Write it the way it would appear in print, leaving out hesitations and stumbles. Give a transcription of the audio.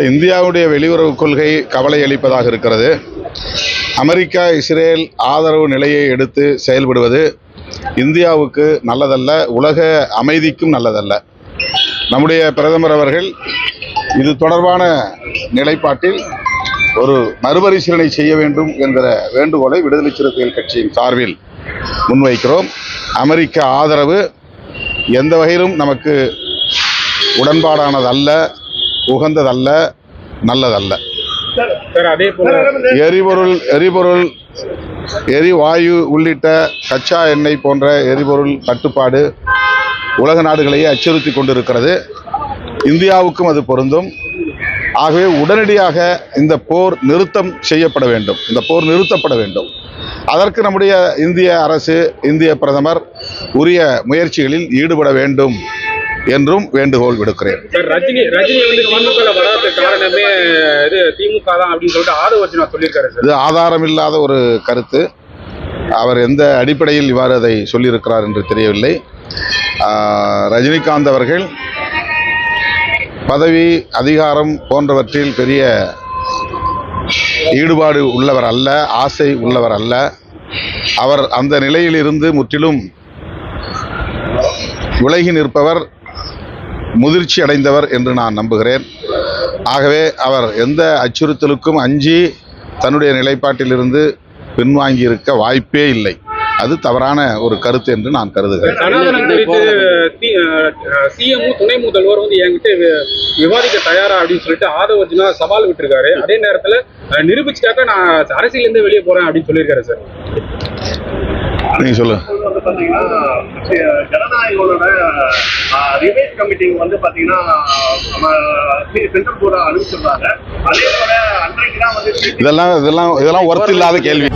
இந்தியாவுடைய வெளியுறவு கொள்கை கவலை அளிப்பதாக இருக்கிறது. அமெரிக்கா இஸ்ரேல் ஆதரவு நிலையை எடுத்து செயல்படுவது இந்தியாவுக்கு நல்லதல்ல, உலக அமைதிக்கும் நல்லதல்ல. நம்முடைய பிரதமர் அவர்கள் இது தொடர்பான நிலைப்பாட்டில் ஒரு மறுபரிசீலனை செய்ய வேண்டும் என்கிற வேண்டுகோளை விடுதலை சிறுத்தைகள் கட்சியின் சார்பில் முன்வைக்கிறோம். அமெரிக்க ஆதரவு எந்த வகையிலும் நமக்கு உடன்பாடானதல்ல, உகந்ததல்ல, நல்லதல்ல. எரிவாயு உள்ளிட்ட கச்சா எண்ணெய் போன்ற எரிபொருள் தட்டுப்பாடு உலக நாடுகளையே அச்சுறுத்தி கொண்டிருக்கிறது. இந்தியாவுக்கும் அது பொருந்தும். ஆகவே உடனடியாக இந்த போர் நிறுத்தம் செய்யப்பட வேண்டும், இந்த போர் நிறுத்தப்பட வேண்டும். அதற்கு நம்முடைய இந்திய அரசு, இந்திய பிரதமர் உரிய முயற்சிகளில் ஈடுபட வேண்டும் என்றும் வேண்டுகோள் விடுக்கிறேன். ரஜினி திமுக வராத காரணமே திமுக தான் அப்படின்னு சொல்லிட்டு ஆதவர்ஜுனா சொல்லியிருக்காரு. இது ஆதாரம் இல்லாத ஒரு கருத்து. அவர் எந்த அடிப்படையில் இவ்வாறு அதை சொல்லியிருக்கிறார் என்று தெரியவில்லை. ரஜினிகாந்த் அவர்கள் பதவி, அதிகாரம் போன்றவற்றில் பெரிய ஈடுபாடு உள்ளவர் அல்ல, ஆசை உள்ளவர் அல்ல. அவர் அந்த நிலையில் இருந்து முற்றிலும் விலகி நிற்பவர், முதிர்ச்சி அடைந்தவர் என்று நான் நம்புகிறேன். ஆகவே அவர் எந்த அச்சுறுத்தலுக்கும் அஞ்சி தன்னுடைய நிலைப்பாட்டிலிருந்து பின்வாங்கியிருக்க வாய்ப்பே இல்லை. அது தவறான ஒரு கருத்து என்று நான் கருதுகிறேன். துணை முதல்வர் என்கிட்ட விவாதிக்க தயாரா அப்படின்னு சொல்லிட்டு ஆதவர்ஜுனா சவால் விட்டுருக்காரு. அதே நேரத்தில் நிரூபிச்சுட்டாக்க நான் அரசியல இருந்து வெளியே போறேன் அப்படின்னு சொல்லியிருக்காரு. சார், நீங்க சொல்லுங்க. ஜனநாயகங்களோட ரிவைஸ் கமிட்டி பாத்தீங்கன்னா சென்ட்ரல் போர்டா அனுப்பிச்சிருந்தாங்க. அதே போல அன்றைக்கு தான் இதெல்லாம் ஒர்த் இல்லாத கேள்வி.